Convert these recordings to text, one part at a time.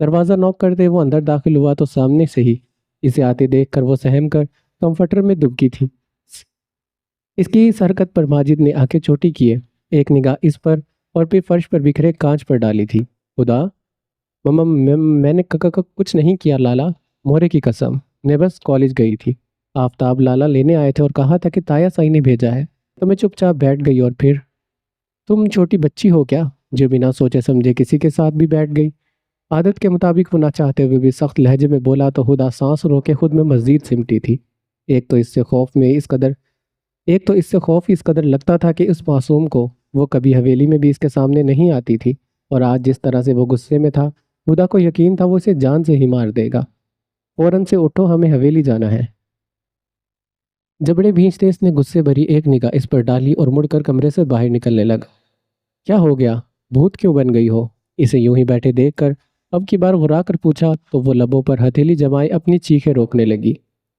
دروازہ نوک کرتے وہ اندر داخل ہوا تو سامنے سے ہی اسے آتے دیکھ کر وہ سہم کر کمفرٹر میں دب گئی تھی۔ اس کی اس حرکت پر ماجد نے آنکھیں چھوٹی کیے، ایک نگاہ اس پر اور پھر فرش پر بکھرے کانچ پر ڈالی تھی۔ خدا، مما میں نے کچھ نہیں کیا لالا، مورے کی قسم، میں بس کالج گئی تھی۔ آفتاب لالا لینے آئے تھے اور کہا تھا کہ تایا سائی نے بھیجا ہے، تو میں چپ چاپ بیٹھ گئی اور پھر تم چھوٹی بچی ہو کیا جو بنا سوچے سمجھے کسی کے ساتھ بھی بیٹھ گئی؟ عادت کے مطابق وہ نہ چاہتے ہوئے بھی سخت لہجے میں بولا تو خدا سانس رو کے خود میں مزید سمٹی تھی۔ ایک تو اس سے خوف اس قدر لگتا تھا کہ اس معصوم کو وہ کبھی حویلی میں بھی اس کے سامنے نہیں آتی تھی، اور آج جس طرح سے وہ غصے میں تھا خدا کو یقین تھا وہ اسے جان سے ہی مار دے گا۔ فوراً سے اٹھو، ہمیں حویلی جانا ہے۔ جبڑے بھینچتے اس نے غصے بھری ایک نگاہ اس پر ڈالی اور مڑ کر کمرے سے باہر نکلنے لگا۔ کیا ہو گیا؟ بھوت کیوں بن گئی ہو؟ اسے یوں ہی بیٹھے دیکھ کر اب کی بار غرا کر پوچھا تو وہ لبوں پر ہتھیلی جمائے اپنی چیخیں روکنے لگی۔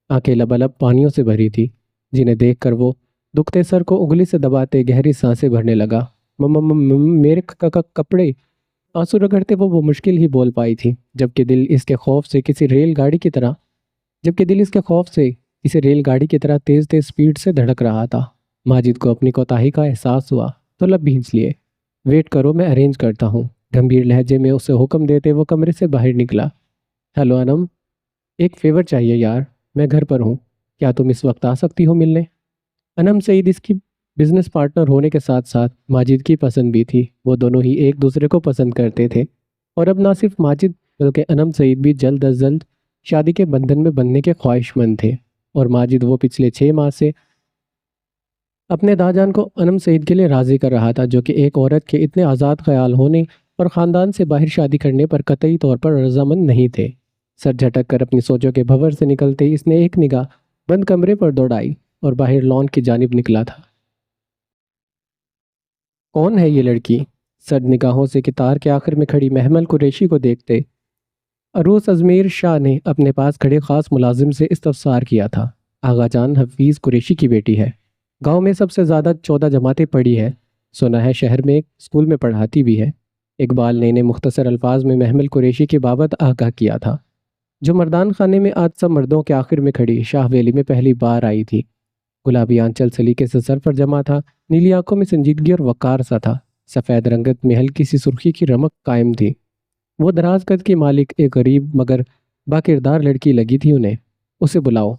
آنکھیں لبالب پانیوں سے بھری تھی، جنہیں دیکھ کر وہ دکھتے سر کو انگلی سے دباتے گہری سانسیں بھرنے لگا۔ میرے کپڑے، آنسو رگڑتے وہ مشکل ہی بول پائی تھی، جبکہ دل اس کے خوف سے کسی ریل گاڑی کی طرح تیز تیز سپیڈ سے دھڑک رہا تھا۔ ماجد کو اپنی کوتاہی کا احساس ہوا تو لب بھینچ لیے۔ ویٹ کرو، میں ارینج کرتا ہوں، گمبھیر لہجے میں اسے حکم دیتے وہ کمرے سے باہر نکلا۔ ہیلو انم، ایک فیور چاہیے یار، میں گھر پر ہوں، کیا تم اس وقت آ سکتی ہو ملنے؟ انم سعید اس کی بزنس پارٹنر ہونے کے ساتھ ساتھ ماجد کی پسند بھی تھی، وہ دونوں ہی ایک دوسرے کو پسند کرتے تھے، اور اب نہ صرف ماجد بلکہ انم سعید بھی جلد از جلد شادی کے بندھن میں بننے کے خواہش مند تھے، اور ماجد وہ پچھلے 6 ماہ سے اپنے داجان کو انم سعید کے لیے راضی کر رہا تھا، جو کہ ایک عورت کے اتنے آزاد خیال ہونے اور خاندان سے باہر شادی کرنے پر قطعی طور پر رضامند نہیں تھے۔ سر جھٹک کر اپنی سوچوں کے بھنور سے نکلتے ہی اس نے ایک نگاہ بند کمرے پر دوڑائی اور باہر لان کی جانب نکلا تھا۔ کون ہے یہ لڑکی؟ سرد نگاہوں سے کتار کے آخر میں کھڑی محمل قریشی کو دیکھتے عروس ازمیر شاہ نے اپنے پاس کھڑے خاص ملازم سے استفسار کیا تھا۔ آغا جان حفیظ قریشی کی بیٹی ہے، گاؤں میں سب سے زیادہ 14 جماعتیں پڑھی ہے، سنا ہے شہر میں ایک اسکول میں پڑھاتی بھی ہے۔ اقبال نے انہیں مختصر الفاظ میں محمل قریشی کی بابت آگاہ کیا تھا، جو مردان خانے میں آج سب مردوں کے آخر میں کھڑی شاہ ویلی میں پہلی بار آئی تھی۔ گلابی آنچل سلیقے سے سر پر جمع تھا، نیلی آنکھوں میں سنجیدگی اور وقار سا تھا، سفید رنگت میں ہلکی سی سرخی کی رمق قائم تھی۔ وہ دراز قد کی مالک ایک غریب مگر باکردار لڑکی لگی تھی انہیں۔ اسے بلاؤ،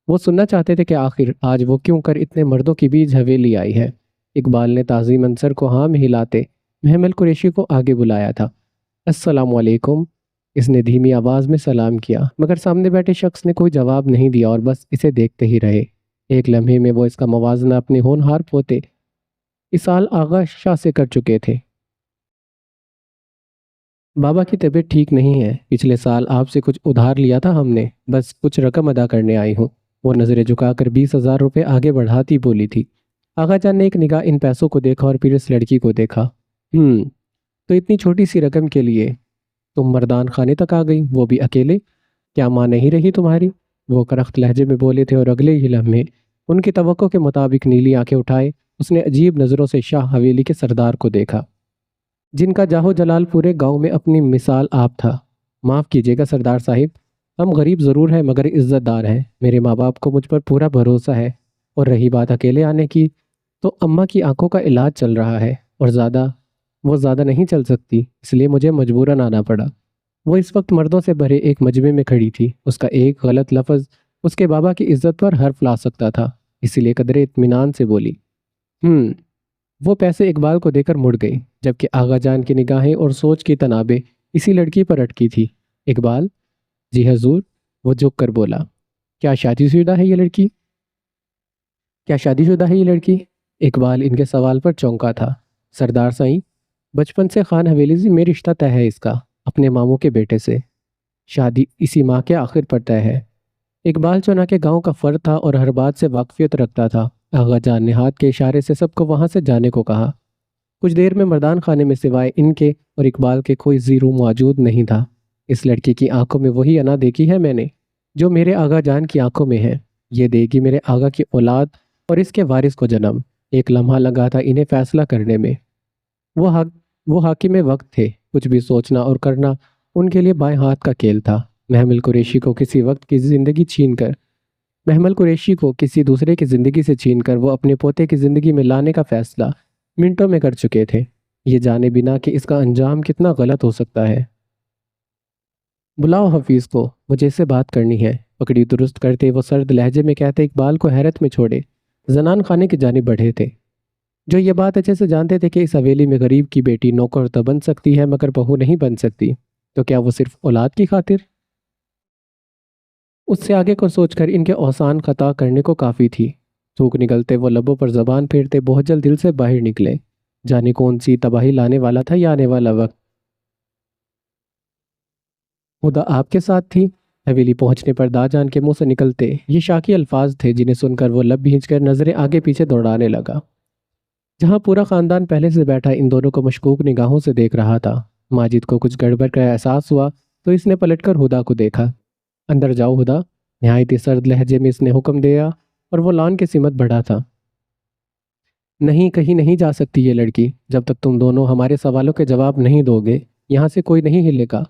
وہ سننا چاہتے تھے کہ آخر آج وہ کیوں کر اتنے مردوں کی بیچ حویلی آئی ہے۔ اقبال نے تعظیم انصر کو ہاں میں ہلاتے محمل قریشی کو آگے بلایا تھا۔ السلام علیکم، اس نے دھیمی آواز میں سلام کیا، مگر سامنے بیٹھے شخص نے کوئی جواب نہیں دیا اور بس اسے دیکھتے ہی رہے۔ ایک لمحے میں وہ اس کا موازنہ اپنے ہونہار پوتے اسال آغا شاہ سے کر چکے تھے۔ بابا کی طبیعت ٹھیک نہیں ہے، پچھلے سال آپ سے کچھ ادھار لیا تھا ہم نے، بس کچھ رقم ادا کرنے آئی ہوں۔ وہ نظریں جھکا کر 20,000 روپے آگے بڑھاتی بولی تھی۔ آغا جان نے ایک نگاہ ان پیسوں کو دیکھا اور پھر اس لڑکی کو دیکھا۔ تو اتنی چھوٹی سی رقم کے لیے تم مردان خانے تک آ گئی، وہ بھی اکیلے؟ کیا ماں نہیں رہی تمہاری؟ وہ کرخت لہجے میں بولے تھے اور اگلے ہی لمحے ان کی توقع کے مطابق نیلی آنکھیں اٹھائے اس نے عجیب نظروں سے شاہ حویلی کے سردار کو دیکھا، جن کا جاہو جلال پورے گاؤں میں اپنی مثال آپ تھا۔ معاف کیجیے گا سردار صاحب، ہم غریب ضرور ہیں مگر عزت دار ہیں، میرے ماں باپ کو مجھ پر پورا بھروسہ ہے، اور رہی بات اکیلے آنے کی تو اماں کی آنکھوں کا علاج چل رہا ہے اور وہ زیادہ نہیں چل سکتی، اس لیے مجھے مجبوراً آنا پڑا۔ وہ اس وقت مردوں سے بھرے ایک مجمع میں کھڑی تھی، اس کا ایک غلط لفظ اس کے بابا کی عزت پر حرف لا سکتا تھا، اسی لیے قدرے اطمینان سے بولی۔ وہ پیسے اقبال کو دے کر مڑ گئی، جبکہ آغا جان کی نگاہیں اور سوچ کی تنابیں اسی لڑکی پر اٹکی تھی۔ اقبال؟ جی حضور، وہ جھک کر بولا۔ کیا شادی شدہ ہے یہ لڑکی؟ اقبال ان کے سوال پر چونکا تھا۔ سردار سائیں، بچپن سے خان حویلی سے میں رشتہ طے ہے اس کا، اپنے ماموں کے بیٹے سے، شادی اسی ماہ کے آخر پر طے ہے۔ اقبال چنانکہ گاؤں کا فرد تھا اور ہر بات سے واقفیت رکھتا تھا۔ آغا جان نے ہاتھ کے اشارے سے سب کو وہاں سے جانے کو کہا۔ کچھ دیر میں مردان خانے میں سوائے ان کے اور اقبال کے کوئی زیرو موجود نہیں تھا۔ اس لڑکی کی آنکھوں میں وہی انا دیکھی ہے میں نے جو میرے آغا جان کی آنکھوں میں ہے، یہ دے گی میرے آغا کی اولاد اور اس کے وارث کو جنم۔ ایک لمحہ لگا تھا انہیں فیصلہ کرنے میں، وہ حاکم وقت تھے، کچھ بھی سوچنا اور کرنا ان کے لیے بائیں ہاتھ کا کھیل تھا۔ محمل قریشی کو کسی وقت کی زندگی چھین کر محمل قریشی کو کسی دوسرے کی زندگی سے چھین کر وہ اپنے پوتے کی زندگی میں لانے کا فیصلہ منٹوں میں کر چکے تھے، یہ جانے بنا کہ اس کا انجام کتنا غلط ہو سکتا ہے۔ بلاؤ حفیظ کو، مجھے اس سے بات کرنی ہے، پکڑی درست کرتے وہ سرد لہجے میں کہتے اقبال کو حیرت میں چھوڑے زنان خانے کی جانب بڑھے تھے، جو یہ بات اچھے سے جانتے تھے کہ اس حویلی میں غریب کی بیٹی نوکر تو بن سکتی ہے مگر بہو نہیں بن سکتی، تو کیا وہ صرف اولاد کی خاطر؟ اس سے آگے کو سوچ کر ان کے اوسان خطا کرنے کو کافی تھی۔ تھوک نکلتے وہ لبوں پر زبان پھیرتے بہجل دل سے باہر نکلے، جانے کون سی تباہی لانے والا تھا یہ آنے والا وقت۔ خدا آپ کے ساتھ تھی؟ حویلی پہنچنے پر داجان کے منہ سے نکلتے یہ شاکی الفاظ تھے جنہیں سن کر وہ لب بھینچ کر نظریں آگے پیچھے دوڑانے لگا۔ جہاں پورا خاندان پہلے سے بیٹھا ان دونوں کو مشکوک نگاہوں سے دیکھ رہا تھا، ماجد کو کچھ گڑبڑ کا احساس ہوا تو اس نے پلٹ کر ہدا کو دیکھا۔ اندر جاؤ ہدا، نہایت ہی سرد لہجے میں اس نے حکم دیا اور وہ لان کے سمت بڑھا تھا۔ نہیں، کہیں نہیں جا سکتی یہ لڑکی، جب تک تم دونوں ہمارے سوالوں کے جواب نہیں دو گے یہاں سے کوئی نہیں ہلے گا۔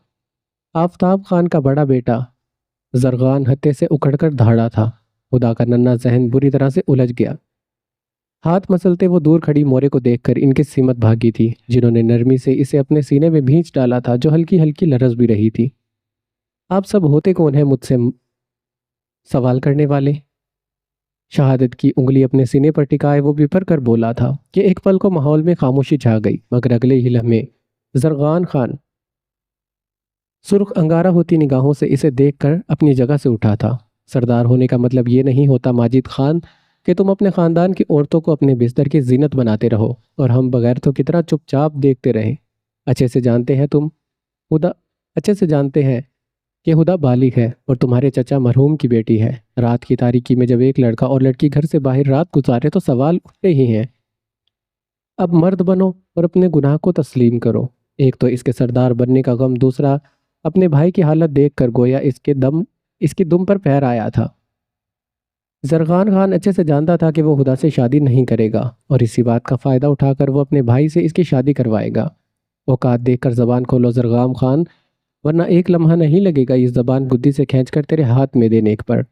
آفتاب خان کا بڑا بیٹا زرغان ہتے سے اکڑ کر دھاڑا تھا۔ ہدا کا ننھا ذہن بری طرح سے الجھ گیا۔ ہاتھ مسلتے وہ دور کھڑی مورے کو دیکھ کر ان کی سمت بھاگی تھی، جنہوں نے نرمی سے اسے اپنے سینے میں بھینچ ڈالا تھا، جو ہلکی ہلکی لرز بھی رہی تھی۔ آپ سب ہوتے کون ہیں مجھ سے سوال کرنے والے؟ شہادت کی انگلی اپنے سینے پر ٹکائے وہ بپھر کر بولا تھا کہ ایک پل کو ماحول میں خاموشی چھا گئی، مگر اگلے ہی لمحے زرغان خان سرخ انگارہ ہوتی نگاہوں سے اسے دیکھ کر اپنی جگہ سے اٹھا تھا۔ سردار ہونے کا مطلب یہ نہیں ہوتا ماجد خان کہ تم اپنے خاندان کی عورتوں کو اپنے بستر کی زینت بناتے رہو اور ہم بغیر تو کتنا چپ چاپ دیکھتے رہیں۔ اچھے سے جانتے ہیں کہ ہدا بالغ ہے اور تمہارے چچا مرحوم کی بیٹی ہے۔ رات کی تاریکی میں جب ایک لڑکا اور لڑکی گھر سے باہر رات گزارے تو سوال اٹھتے ہی ہیں۔ اب مرد بنو اور اپنے گناہ کو تسلیم کرو۔ ایک تو اس کے سردار بننے کا غم، دوسرا اپنے بھائی کی حالت دیکھ کر گویا اس کی دم پر پیر آیا تھا۔ زرغان خان اچھے سے جانتا تھا کہ وہ ہدا سے شادی نہیں کرے گا اور اسی بات کا فائدہ اٹھا کر وہ اپنے بھائی سے اس کی شادی کروائے گا۔ اوقات دیکھ کر زبان کھولو زرغان خان، ورنہ ایک لمحہ نہیں لگے گا یہ زبان گدی سے کھینچ کر تیرے ہاتھ میں دینے پر۔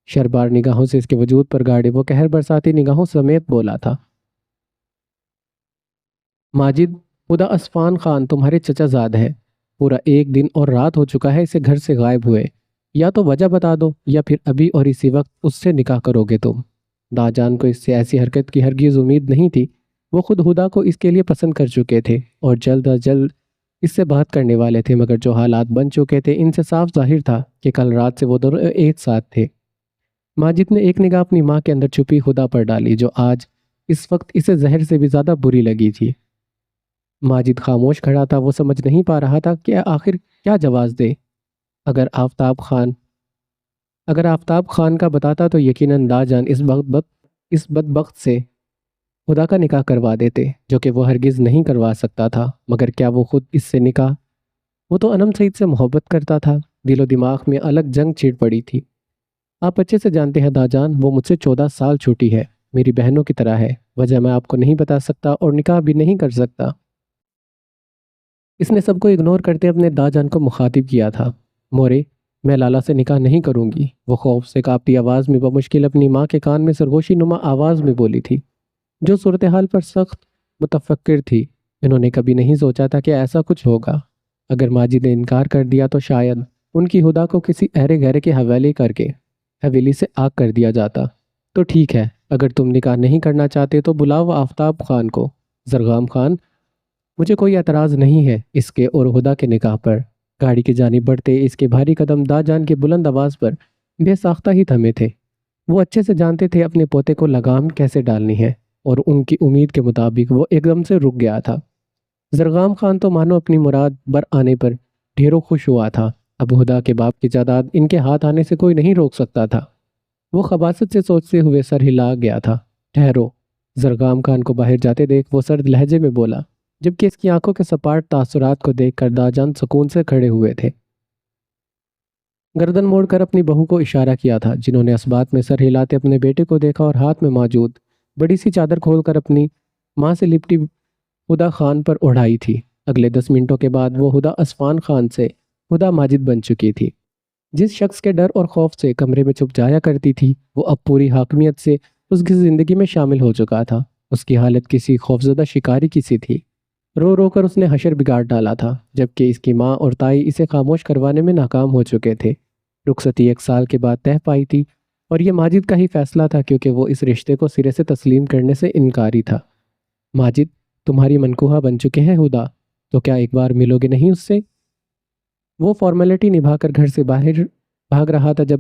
شربار نگاہوں سے اس کے وجود پر گاڑے وہ قہر برساتی نگاہوں سمیت بولا تھا، ماجد، ہدا عصفان خان تمہارے چچا زاد ہے۔ پورا ایک دن اور رات ہو چکا ہے اسے گھر سے غائب ہوئے، یا تو وجہ بتا دو یا پھر ابھی اور اسی وقت اس سے نکاح کرو گے تم۔ داجان کو اس سے ایسی حرکت کی ہرگز امید نہیں تھی، وہ خود ہدا کو اس کے لیے پسند کر چکے تھے اور جلد از جلد اس سے بات کرنے والے تھے، مگر جو حالات بن چکے تھے ان سے صاف ظاہر تھا کہ کل رات سے وہ دونوں ایک ساتھ تھے۔ ماجد نے ایک نگاہ اپنی ماں کے اندر چھپی ہدا پر ڈالی، جو آج اس وقت اسے زہر سے بھی زیادہ بری لگی تھی۔ ماجد خاموش کھڑا تھا، وہ سمجھ نہیں پا رہا تھا کہ آخر کیا جواز دے۔ اگر آفتاب خان کا بتاتا تو یقیناً داجان اس بدبخت سے ہدا کا نکاح کروا دیتے، جو کہ وہ ہرگز نہیں کروا سکتا تھا۔ مگر کیا وہ خود اس سے نکاح؟ وہ تو انم سعید سے محبت کرتا تھا۔ دل و دماغ میں الگ جنگ چھڑ پڑی تھی۔ آپ اچھے سے جانتے ہیں داجان، وہ مجھ سے 14 سال چھوٹی ہے، میری بہنوں کی طرح ہے، وجہ میں آپ کو نہیں بتا سکتا اور نکاح بھی نہیں کر سکتا۔ اس نے سب کو اگنور کرتے اپنے داجان کو مخاطب کیا تھا۔ مورے، میں لالا سے نکاح نہیں کروں گی، وہ خوف سے کانپتی آواز میں بمشکل اپنی ماں کے کان میں سرگوشی نما آواز میں بولی تھی، جو صورتحال پر سخت متفکر تھی۔ انہوں نے کبھی نہیں سوچا تھا کہ ایسا کچھ ہوگا۔ اگر ماجد نے انکار کر دیا تو شاید ان کی ہدا کو کسی ایرے گہرے کے حوالے کر کے حویلی سے آگ کر دیا جاتا۔ تو ٹھیک ہے، اگر تم نکاح نہیں کرنا چاہتے تو بلاؤ آفتاب خان کو۔ زرغام خان، مجھے کوئی اعتراض نہیں ہے اس کے اور ہدا کے نکاح پر۔ گاڑی کی جانب بڑھتے اس کے بھاری قدم داجان کی بلند آواز پر بے ساختہ ہی تھمے تھے۔ وہ اچھے سے جانتے تھے اپنے پوتے کو لگام کیسے ڈالنی ہے، اور ان کی امید کے مطابق وہ ایک دم سے رک گیا تھا۔ زرغام خان تو مانو اپنی مراد بر آنے پر ڈھیروں خوش ہوا تھا۔ اب ہدا کے باپ کی جائیداد ان کے ہاتھ آنے سے کوئی نہیں روک سکتا تھا۔ وہ خباثت سے سوچتے ہوئے سر ہلا گیا تھا۔ ٹھہرو، زرغام خان کو باہر جاتے دیکھ وہ سرد لہجے میں بولا، جبکہ اس کی آنکھوں کے سپاٹ تاثرات کو دیکھ کر داجان سکون سے کھڑے ہوئے تھے۔ گردن موڑ کر اپنی بہو کو اشارہ کیا تھا، جنہوں نے اس بات میں سر ہلاتے اپنے بیٹے کو دیکھا اور ہاتھ میں موجود بڑی سی چادر کھول کر اپنی ماں سے لپٹی ہدا خان پر اڑائی تھی۔ اگلے 10 منٹوں کے بعد وہ ہدا عثمان خان سے ہدا ماجد بن چکی تھی۔ جس شخص کے ڈر اور خوف سے کمرے میں چھپ جایا کرتی تھی، وہ اب پوری حاکمیت سے اس کی زندگی میں شامل ہو چکا تھا۔ اس کی حالت کسی خوفزدہ شکاری کی سی تھی۔ رو رو کر اس نے حشر بگاڑ ڈالا تھا، جبکہ اس کی ماں اور تائی اسے خاموش کروانے میں ناکام ہو چکے تھے۔ رخصتی 1 سال کے بعد طے پائی تھی، اور یہ ماجد کا ہی فیصلہ تھا، کیونکہ وہ اس رشتے کو سرے سے تسلیم کرنے سے انکاری تھا۔ ماجد، تمہاری منکوہا بن چکے ہیں ہدا، تو کیا ایک بار ملو گے نہیں اس سے؟ وہ فارمیلٹی نبھا کر گھر سے باہر بھاگ رہا تھا جب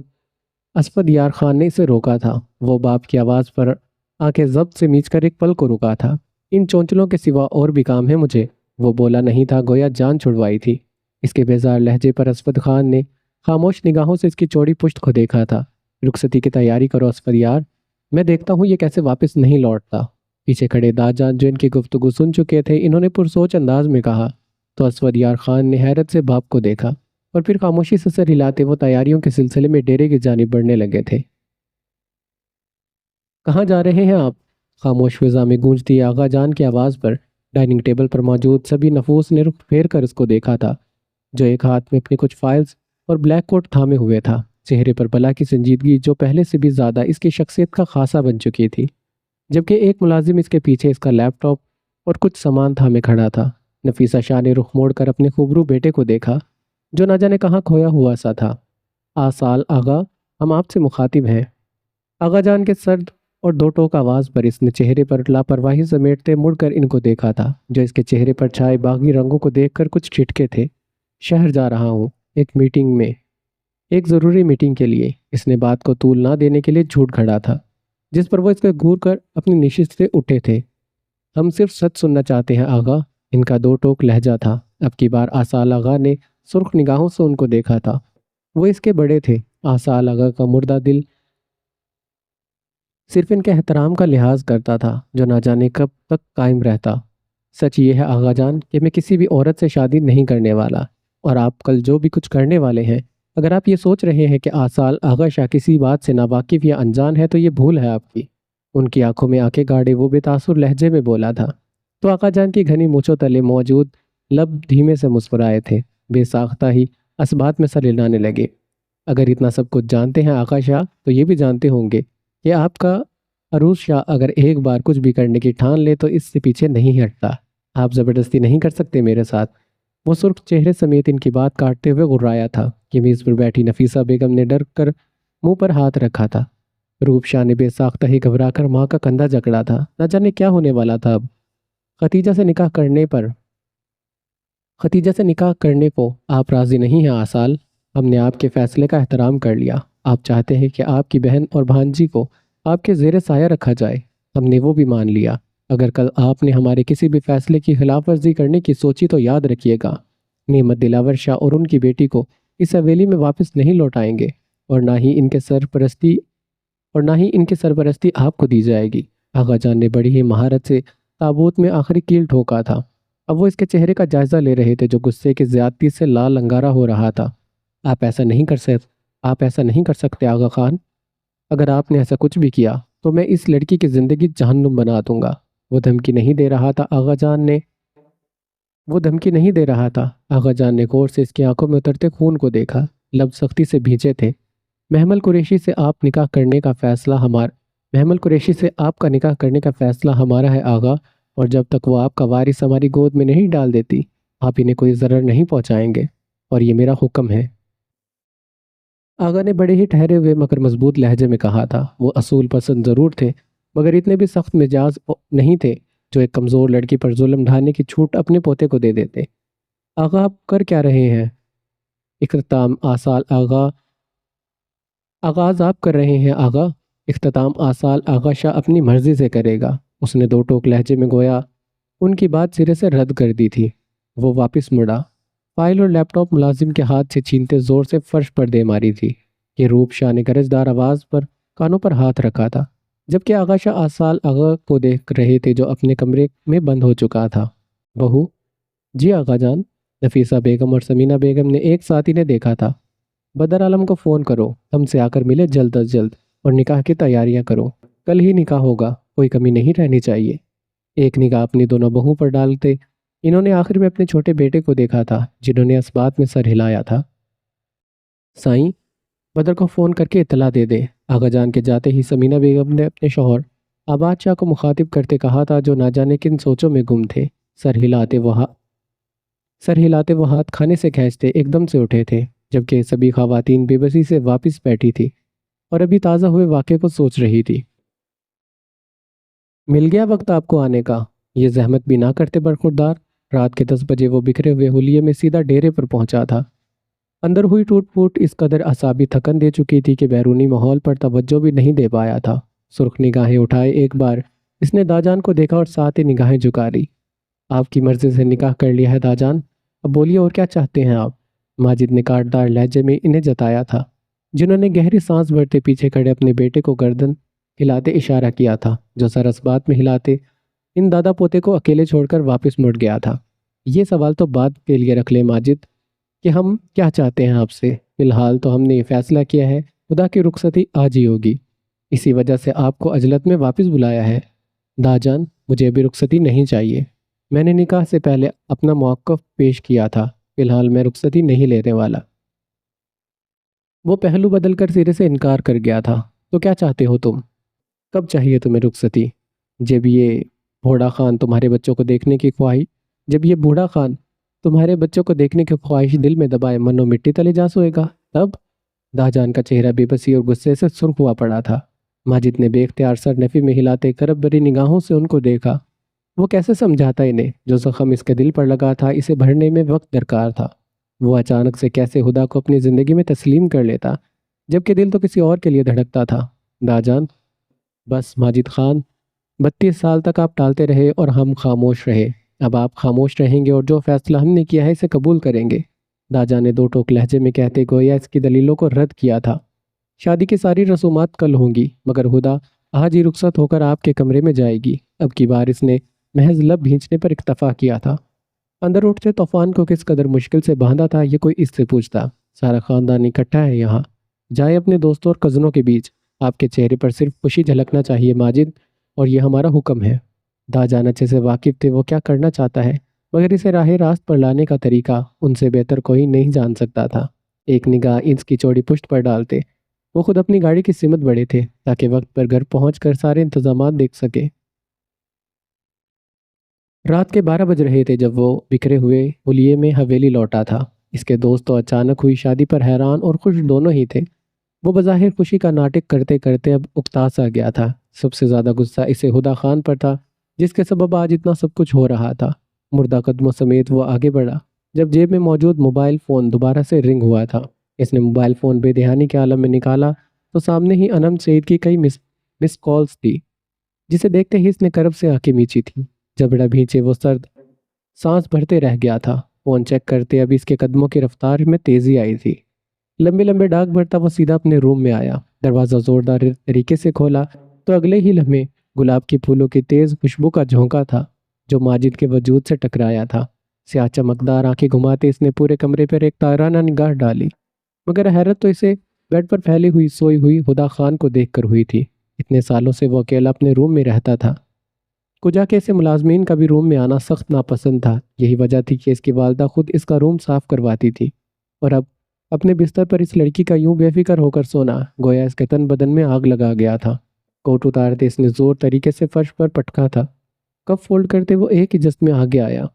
اسفد یار خان نے اسے روکا تھا۔ وہ باپ کی آواز پر آنکھیں ضبط سے میچ کر ایک پل کو رکا تھا۔ ان چونچلوں کے سوا اور بھی کام ہے مجھے، وہ بولا نہیں تھا، گویا جان چھڑوائی تھی۔ اس کے بیزار لہجے پر اسفد خان نے خاموش نگاہوں سے اس کی چوڑی پشت کو دیکھا تھا۔ رخصتی کی تیاری کرو اسفد یار، میں دیکھتا ہوں یہ کیسے واپس نہیں لوٹتا۔ پیچھے کھڑے داجان جو ان کی گفتگو سن چکے تھے، انہوں نے پرسوچ انداز میں کہا، تو اسفد یار خان نے حیرت سے باپ کو دیکھا، اور پھر خاموشی سے سر ہلاتے وہ تیاریوں کے سلسلے میں ڈیرے کی جانب بڑھنے لگے تھے۔ کہاں جا رہے ہیں آپ؟ خاموش فضا میں گونجتی آغا جان کی آواز پر ڈائننگ ٹیبل پر موجود سبھی نفوس نے رخ پھیر کر اس کو دیکھا تھا، جو ایک ہاتھ میں اپنی کچھ فائلز اور بلیک کوٹ تھامے ہوئے تھا، چہرے پر بلا کی سنجیدگی جو پہلے سے بھی زیادہ اس کی شخصیت کا خاصہ بن چکی تھی، جبکہ ایک ملازم اس کے پیچھے اس کا لیپ ٹاپ اور کچھ سامان تھامے کھڑا تھا۔ نفیسہ شاہ نے رخ موڑ کر اپنے خوبرو بیٹے کو دیکھا، جو نہ جانے کہاں کھویا ہوا سا تھا۔ آسال آغا، ہم آپ سے مخاطب ہیں۔ آغا جان کے سرد اور دو ٹوک آواز پر اس نے چہرے پر لاپرواہی سمیٹتے مڑ کر ان کو دیکھا تھا، جو اس کے چہرے پر چھائے باغی رنگوں کو دیکھ کر کچھ چھٹکے تھے۔ شہر جا رہا ہوں، ایک میٹنگ میں، ایک ضروری میٹنگ کے لیے۔ اس نے بات کو طول نہ دینے کے لیے جھوٹ گھڑا تھا، جس پر وہ اس کے گور کر اپنی نشست سے اٹھے تھے۔ ہم صرف سچ سننا چاہتے ہیں آغا، ان کا دو ٹوک لہجہ تھا۔ اب کی بار آسال آغا نے سرخ نگاہوں سے ان کو دیکھا تھا۔ وہ اس کے بڑے تھے۔ آسال آغا کا مردہ دل صرف ان کے احترام کا لحاظ کرتا تھا، جو نہ جانے کب تک قائم رہتا۔ سچ یہ ہے آغا جان کہ میں کسی بھی عورت سے شادی نہیں کرنے والا، اور آپ کل جو بھی کچھ کرنے والے ہیں، اگر آپ یہ سوچ رہے ہیں کہ آسال آغا شاہ کسی بات سے ناواقف یا انجان ہے تو یہ بھول ہے آپ کی۔ ان کی آنکھوں میں آنکھیں گاڑے وہ بے تاثر لہجے میں بولا تھا، تو آقا جان کی گھنی مونچھوں تلے موجود لب دھیمے سے مسکرائے تھے، بے ساختہ ہی اس بات میں سر ہلانے لگے۔ اگر اتنا سب کچھ جانتے ہیں آقا شاہ، تو یہ بھی جانتے ہوں گے کہ آپ کا عروس شاہ اگر ایک بار کچھ بھی کرنے کی ٹھان لے تو اس سے پیچھے نہیں ہٹتا۔ آپ زبردستی نہیں کر سکتے میرے ساتھ۔ وہ سرخ چہرے سمیت ان کی بات کاٹتے ہوئے غرایا تھا کہ میز پر بیٹھی نفیسہ بیگم نے ڈر کر منہ پر ہاتھ رکھا تھا۔ روپ شاہ نے بے ساختہ ہی گھبرا کر ماں کا کندھا جکڑا تھا، نہ جانے کیا ہونے والا تھا اب۔ ختیجہ سے نکاح کرنے کو آپ راضی نہیں ہیں آسال؟ ہم نے آپ کے فیصلے کا احترام کر لیا۔ آپ چاہتے ہیں کہ آپ کی بہن اور بھانجی کو آپ کے زیر سایہ رکھا جائے، ہم نے وہ بھی مان لیا۔ اگر کل آپ نے ہمارے کسی بھی فیصلے کی خلاف ورزی کرنے کی سوچی تو یاد رکھیے گا، نعمت دلاور شاہ اور ان کی بیٹی کو اس حویلی میں واپس نہیں لوٹائیں گے، اور نہ ہی ان کے سرپرستی آپ کو دی جائے گی۔ آغا جان نے بڑی ہی مہارت سے تابوت میں آخری کیل ٹھوکا تھا۔ اب وہ اس کے چہرے کا جائزہ لے رہے تھے، جو غصے کی زیادتی سے لال انگارا ہو رہا تھا۔ آپ ایسا نہیں کر سکتے آغا خان۔ اگر آپ نے ایسا کچھ بھی کیا تو میں اس لڑکی کی زندگی جہنم بنا دوں گا۔ وہ دھمکی نہیں دے رہا تھا آغا جان نے غور سے اس کی آنکھوں میں اترتے خون کو دیکھا، لب سختی سے بھیجے تھے۔ محمل قریشی سے آپ کا نکاح کرنے کا فیصلہ ہمارا ہے آغا، اور جب تک وہ آپ کا وارث ہماری گود میں نہیں ڈال دیتی، آپ انہیں کوئی ضرر نہیں پہنچائیں گے، اور یہ میرا حکم ہے۔ آغا نے بڑے ہی ٹھہرے ہوئے مگر مضبوط لہجے میں کہا تھا۔ وہ اصول پسند ضرور تھے، مگر اتنے بھی سخت مزاج نہیں تھے جو ایک کمزور لڑکی پر ظلم ڈھانے کی چھوٹ اپنے پوتے کو دے دیتے۔ آغا آپ کر کیا رہے ہیں؟ آغاز آپ کر رہے ہیں آغا، اختتام آسال آغا شاہ اپنی مرضی سے کرے گا۔ اس نے دو ٹوک لہجے میں گویا ان کی بات سرے سے رد کر دی تھی۔ وہ واپس مڑا، فائل اور لیپ ٹاپ ملازم کے ہاتھ سے چھینتے زور سے فرش پر دے ماری تھی کہ روپ شاہ نے گرجدار آواز پر کانوں پر ہاتھ رکھا تھا، جبکہ آغا شاہ آسال آغا کو دیکھ رہے تھے، جو اپنے کمرے میں بند ہو چکا تھا۔ بہو؟ جی آغا جان؟ نفیسہ بیگم اور سمینہ بیگم نے ایک ساتھ انہیں دیکھا تھا۔ بدر عالم کو فون کرو، ہم سے آ کر ملے جلد از جلد، اور نکاح کی تیاریاں کرو۔ کل ہی نکاح ہوگا، کوئی کمی نہیں رہنی چاہیے۔ ایک نگاہ اپنی دونوں بہوؤں پر ڈالتے انہوں نے آخر میں اپنے چھوٹے بیٹے کو دیکھا تھا جنہوں نے اس بات میں سر ہلایا تھا۔ سائیں، بدر کو فون کر کے اطلاع دے دے۔ آغا جان کے جاتے ہی سمینہ بیگم نے اپنے شوہر آباد شاہ کو مخاطب کرتے کہا تھا، جو نہ جانے کن سوچوں میں گم تھے۔ سر ہلاتے وہ ہاتھ کھانے سے کھینچتے ایک دم سے اٹھے تھے، جبکہ سبھی خواتین بے بسی سے واپس بیٹھی تھی اور ابھی تازہ ہوئے واقعے کو سوچ رہی تھی۔ مل گیا وقت آپ کو آنے کا، یہ زحمت بھی نہ کرتے برخوردار۔ رات کے 10 بجے وہ بکھرے ہوئے حلیے میں سیدھا ڈیرے پر پہنچا تھا۔ اندر ہوئی ٹوٹ پھوٹ اس قدر اعصابی تھکن دے چکی تھی کہ بیرونی ماحول پر توجہ بھی نہیں دے پایا تھا۔ سرخ نگاہیں اٹھائے ایک بار اس نے داجان کو دیکھا اور ساتھ ہی نگاہیں جھکا لی۔ آپ کی مرضی سے نکاح کر لیا ہے داجان، اب بولیے اور کیا چاہتے ہیں آپ؟ ماجد نے کاٹدار لہجے میں انہیں جتایا تھا، جنہوں نے گہری سانس بھرتے پیچھے کھڑے اپنے بیٹے کو گردن ہلاتے اشارہ کیا تھا، جو سر اس بات میں ہلاتے ان دادا پوتے کو اکیلے چھوڑ کر واپس مڑ گیا تھا۔ یہ سوال تو بعد کے لیے رکھ لے ماجد کہ ہم کیا چاہتے ہیں آپ سے۔ فی الحال تو ہم نے یہ فیصلہ کیا ہے خدا کی رخصتی آج ہی ہوگی، اسی وجہ سے آپ کو عجلت میں واپس بلایا ہے۔ داجان، مجھے ابھی رخصتی نہیں چاہیے، میں نے نکاح سے پہلے اپنا موقف پیش کیا تھا، فی الحال میں رخصتی نہیں لینے والا۔ وہ پہلو بدل کر سرے سے انکار کر گیا تھا۔ تو کیا چاہتے ہو تم؟ کب چاہیے تمہیں رخصتی؟ جب یہ بوڑھا خان تمہارے بچوں کو دیکھنے کی خواہش دل میں دبائے منو مٹی تلے جا سوئے گا، تب؟ داجان کا چہرہ بے بسی اور غصے سے سرخ ہوا پڑا تھا۔ ماجد نے بے اختیار سر نفی میں ہلاتے کرب بری نگاہوں سے ان کو دیکھا۔ وہ کیسے سمجھاتا انہیں؟ جو زخم اس کے دل پر لگا تھا اسے بھرنے میں وقت درکار تھا۔ وہ اچانک سے کیسے خدا کو اپنی زندگی میں تسلیم کر لیتا، جبکہ دل تو کسی اور کے لیے دھڑکتا تھا۔ داجان، بس ماجد خان، 32 سال تک آپ ٹالتے رہے اور ہم خاموش رہے، اب آپ خاموش رہیں گے اور جو فیصلہ ہم نے کیا ہے اسے قبول کریں گے، داجان نے دو ٹوک لہجے میں کہتے گویا اس کی دلیلوں کو رد کیا تھا۔ شادی کی ساری رسومات کل ہوں گی، مگر خدا آج ہی رخصت ہو کر آپ کے کمرے میں جائے گی۔ اب کی بار اس نے محض لب بھینچنے پر اکتفا کیا تھا۔ اندر اٹھتے طوفان کو کس قدر مشکل سے باندھا تھا یہ کوئی اس سے پوچھتا۔ سارا خاندان اکٹھا ہے یہاں، جائے اپنے دوستوں اور کزنوں کے بیچ، آپ کے چہرے پر صرف خوشی جھلکنا چاہیے ماجد، اور یہ ہمارا حکم ہے۔ داجان اچھے سے واقف تھے وہ کیا کرنا چاہتا ہے، مگر اسے راہ راست پر لانے کا طریقہ ان سے بہتر کوئی نہیں جان سکتا تھا۔ ایک نگاہ انس کی چوڑی پشت پر ڈالتے وہ خود اپنی گاڑی کی سمت بڑھے تھے تاکہ وقت پر گھر پہنچ کر سارے انتظامات دیکھ سکے۔ رات کے 12 بج رہے تھے جب وہ بکھرے ہوئے حلیے میں حویلی لوٹا تھا۔ اس کے دوست تو اچانک ہوئی شادی پر حیران اور خوش دونوں ہی تھے۔ وہ بظاہر خوشی کا ناٹک کرتے کرتے اب اکتا سا گیا تھا۔ سب سے زیادہ غصہ اسے ہدا خان پر تھا، جس کے سبب آج اتنا سب کچھ ہو رہا تھا۔ مردہ قدموں سمیت وہ آگے بڑھا۔ جب جیب میں موجود موبائل فون دوبارہ سے رنگ ہوا تھا، اس نے موبائل فون بے دہانی کے عالم میں نکالا تو سامنے ہی انم سعید کی کئی مس کالز تھی، جسے دیکھتے ہی اس نے کرب سے آنکھیں میچی تھی۔ جبڑا بھینچے وہ سرد سانس بھرتے رہ گیا تھا۔ فون چیک کرتے اب اس کے قدموں کی رفتار میں تیزی آئی تھی۔ لمبے لمبے ڈاک بھرتا وہ سیدھا اپنے روم میں آیا۔ دروازہ زوردار طریقے سے کھولا تو اگلے ہی لمحے گلاب کی پھولوں کی تیز خوشبو کا جھونکا تھا جو ماجد کے وجود سے ٹکرایا تھا۔ سیاہ چمکدار آنکھیں گھماتے اس نے پورے کمرے پر ایک تارانہ نگاہ ڈالی، مگر حیرت تو اسے بیڈ پر پھیلی ہوئی سوئی ہوئی ہدا خان کو دیکھ کر ہوئی تھی۔ اتنے سالوں سے وہ اکیلا اپنے روم میں رہتا تھا، کجا کے اسے ملازمین کا بھی روم میں آنا سخت ناپسند تھا۔ یہی وجہ تھی کہ اس کی والدہ خود اس کا روم صاف کرواتی تھی، اور اب اپنے بستر پر اس لڑکی کا یوں بے فکر ہو کر سونا گویا اس کے تن بدن میں آگ لگا گیا تھا۔ کوٹ اتارتے اس نے زور طریقے سے فرش پر پٹکا تھا۔ کپ فولڈ کرتے وہ ایک ہی جست میں آگے آیا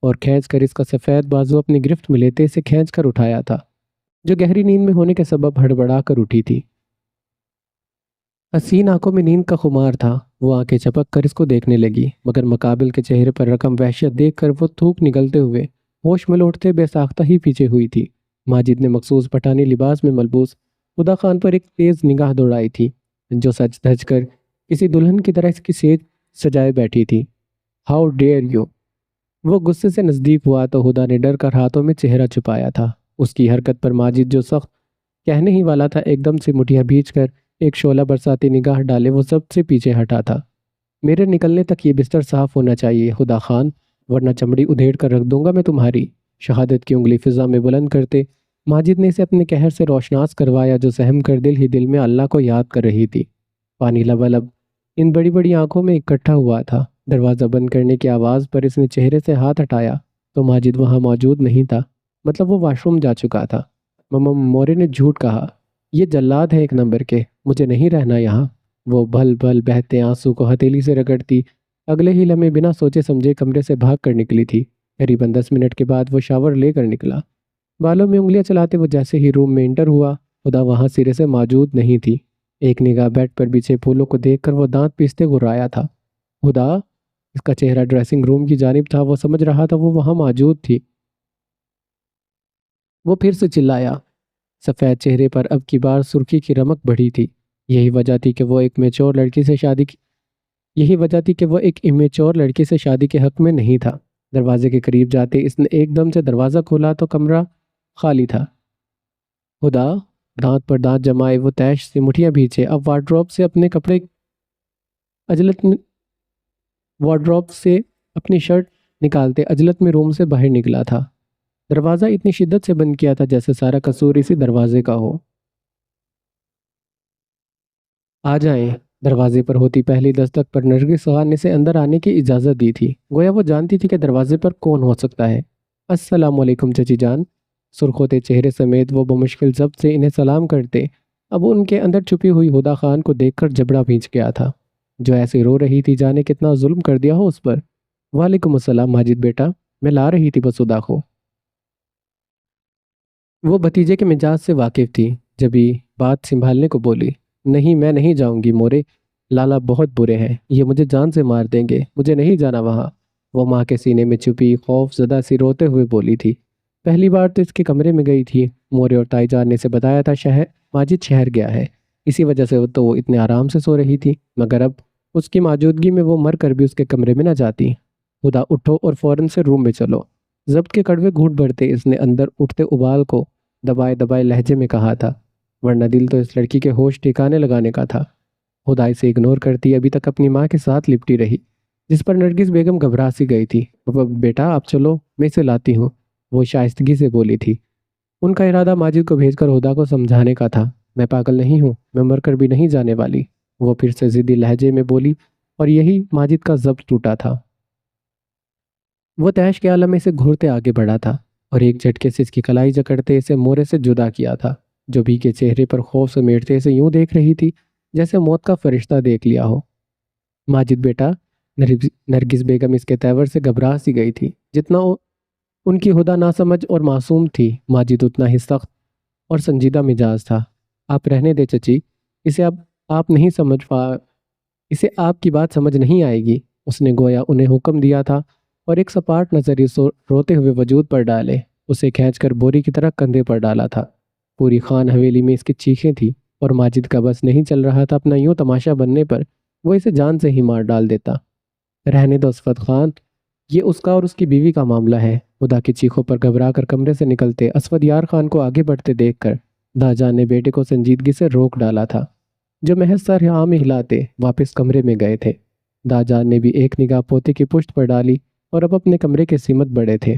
اور کھینچ کر اس کا سفید بازو اپنی گرفت میں لیتے اسے کھینچ کر اٹھایا تھا، جو گہری نیند میں ہونے کے سبب ہڑبڑا کر اٹھی تھی۔ حسین آنکھوں میں نیند کا خمار تھا۔ وہ آنکھیں چپک کر اس کو دیکھنے لگی، مگر مقابل کے چہرے پر رقم وحشت دیکھ کر وہ تھوک نگلتے ہوئے ہوش میں لوٹتے بے ساختہ ہی پیچھے ہوئی تھی۔ ماجد نے مخصوص پٹھانی لباس میں ملبوس ہدا خان پر ایک تیز نگاہ دوڑائی تھی، جو سج دھج کر کسی دلہن کی طرح اس کی سیج سجائے بیٹھی تھی۔ How dare you! وہ غصے سے نزدیک ہوا تو ہدا نے ڈر کر ہاتھوں میں چہرہ چھپایا تھا۔ اس کی حرکت پر ماجد جو سخت کہنے ہی والا تھا، ایک دم سے مٹھیاں بھیج کر ایک شعلہ برساتی نگاہ ڈالے وہ سب سے پیچھے ہٹا تھا۔ میرے نکلنے تک یہ بستر صاف ہونا چاہیے ہدا خان، ورنہ چمڑی ادھیڑ کر رکھ دوں گا میں تمہاری۔ شہادت کی انگلی فضا میں بلند کرتے ماجد نے اسے اپنے قہر سے روشناس کروایا، جو سہم کر دل ہی دل میں اللہ کو یاد کر رہی تھی۔ پانی لبالب ان بڑی بڑی آنکھوں میں اکٹھا ہوا تھا۔ دروازہ بند کرنے کی آواز پر اس نے چہرے سے ہاتھ ہٹایا تو ماجد وہاں موجود نہیں تھا، مطلب وہ واش روم جا چکا تھا۔ مورے نے جھوٹ کہا، یہ جلاد ہے ایک نمبر کے، مجھے نہیں رہنا یہاں۔ وہ بھل بھل بہتے آنسو کو ہتھیلی سے رگڑتی اگلے ہی لمحے بنا سوچے سمجھے کمرے سے بھاگ کر نکلی تھی۔ قریباً 10 منٹ کے بعد وہ شاور لے کر نکلا۔ بالوں میں انگلیاں چلاتے وہ جیسے ہی روم میں انٹر ہوا، خدا وہاں سرے سے موجود نہیں تھی۔ ایک نگاہ بیڈ پر بچھے پھولوں کو دیکھ کر وہ دانت پیستے گرایا تھا۔ خدا! اس کا چہرہ ڈریسنگ روم کی جانب تھا، وہ سمجھ رہا تھا وہ وہاں موجود تھی۔ وہ پھر سے چلایا۔ سفید چہرے پر اب کی بار سرخی کی رمق بڑھی تھی۔ یہی وجہ تھی کہ وہ ایک امیچور لڑکی سے شادی کے حق میں نہیں تھا۔ دروازے کے قریب جاتے اس نے ایک دم سے دروازہ کھولا تو کمرہ خالی تھا۔ خدا! دانت پر دانت جمائے وہ تیش سے مٹھیاں بھیچے اب وارڈروب سے اپنی شرٹ نکالتے عجلت میں روم سے باہر نکلا تھا۔ دروازہ اتنی شدت سے بند کیا تھا جیسے سارا قصور اسی دروازے کا ہو۔ آ جائیں۔ دروازے پر ہوتی پہلی دستک پر نرگس خان نے سے اندر آنے کی اجازت دی تھی، گویا وہ جانتی تھی کہ دروازے پر کون ہو سکتا ہے۔ السلام علیکم چچی جان۔ سرخوتے چہرے سمیت وہ بمشکل ضبط سے انہیں سلام کرتے اب ان کے اندر چھپی ہوئی ہدا خان کو دیکھ کر جبڑا بھیج گیا تھا، جو ایسے رو رہی تھی جانے کتنا ظلم کر دیا ہو اس پر۔ وعلیکم السلام ماجد بیٹا، میں لا رہی تھی بس ہدا کو۔ وہ بھتیجے کے مزاج سے واقف تھی، جبھی بات سنبھالنے کو بولی، نہیں میں نہیں جاؤں گی مورے، لالا بہت برے ہیں، یہ مجھے جان سے مار دیں گے، مجھے نہیں جانا وہاں۔ وہ ماں کے سینے میں چھپی خوف زدہ سی روتے ہوئے بولی تھی۔ پہلی بار تو اس کے کمرے میں گئی تھی، مورے اور تائی جان نے اسے بتایا تھا ماجد شہر گیا ہے، اسی وجہ سے تو وہ اتنے آرام سے سو رہی تھی، مگر اب اس کی موجودگی میں وہ مر کر بھی اس کے کمرے میں نہ جاتی۔ خدا اٹھو اور فوراً سے روم میں چلو۔ ضبط کے کڑوے گھونٹ بھرتے اس نے اندر اٹھتے ابال کو دبائے دبائے لہجے میں کہا تھا، ورنہ دل تو اس لڑکی کے ہوش ٹھکانے لگانے کا تھا۔ خدا اسے اگنور کرتی ابھی تک اپنی ماں کے ساتھ لپٹی رہی، جس پر نرگس بیگم گھبرا سی گئی تھی۔ بیٹا آپ چلو، میں اسے لاتی ہوں، وہ شائستگی سے بولی تھی۔ ان کا ارادہ ماجد کو بھیج کر ہدا کو سمجھانے کا تھا۔ میں پاگل نہیں ہوں، میں مر کر بھی نہیں جانے والی، وہ پھر سے ضدی لہجے میں بولی، اور یہی ماجد کا ضبط ٹوٹا تھا۔ وہ تیش کے عالم میں سے گھورتے آگے بڑھا تھا اور ایک جھٹکے سے اس کی کلائی جکڑتے اسے مورے سے جدا کیا تھا، جو بھی کے چہرے پر خوف سمیٹتے اسے یوں دیکھ رہی تھی جیسے موت کا فرشتہ دیکھ لیا ہو۔ ماجد بیٹا، نرگس بیگم اس کے تیور سے گھبرا سی گئی تھی، جتنا ان کی ہدا ناسمجھ اور معصوم تھی، ماجد اتنا ہی سخت اور سنجیدہ مزاج تھا۔ آپ رہنے دے چچی، اسے اب آپ نہیں سمجھ اسے آپ کی بات سمجھ نہیں آئے گی، اس نے گویا انہیں حکم دیا تھا اور ایک سپاٹ نظر اس روتے ہوئے وجود پر ڈالے اسے کھینچ کر بوری کی طرح کندھے پر ڈالا تھا۔ پوری خان حویلی میں اس کی چیخیں تھیں اور ماجد کا بس نہیں چل رہا تھا اپنا یوں تماشا بننے پر وہ اسے جان سے ہی مار ڈال دیتا۔ رہنے دو اسفت خان، یہ اس کا اور اس کی بیوی کا معاملہ ہے۔ خدا کی چیخوں پر گھبرا کر کمرے سے نکلتے اسفت یار خان کو آگے بڑھتے دیکھ کر داجان نے بیٹے کو سنجیدگی سے روک ڈالا تھا، جو محض سر عام ہلاتے واپس کمرے میں گئے تھے۔ داجان نے بھی ایک نگاہ پوتے کی پشت پر ڈالی اور اب اپنے کمرے کے سمت بڑھے تھے۔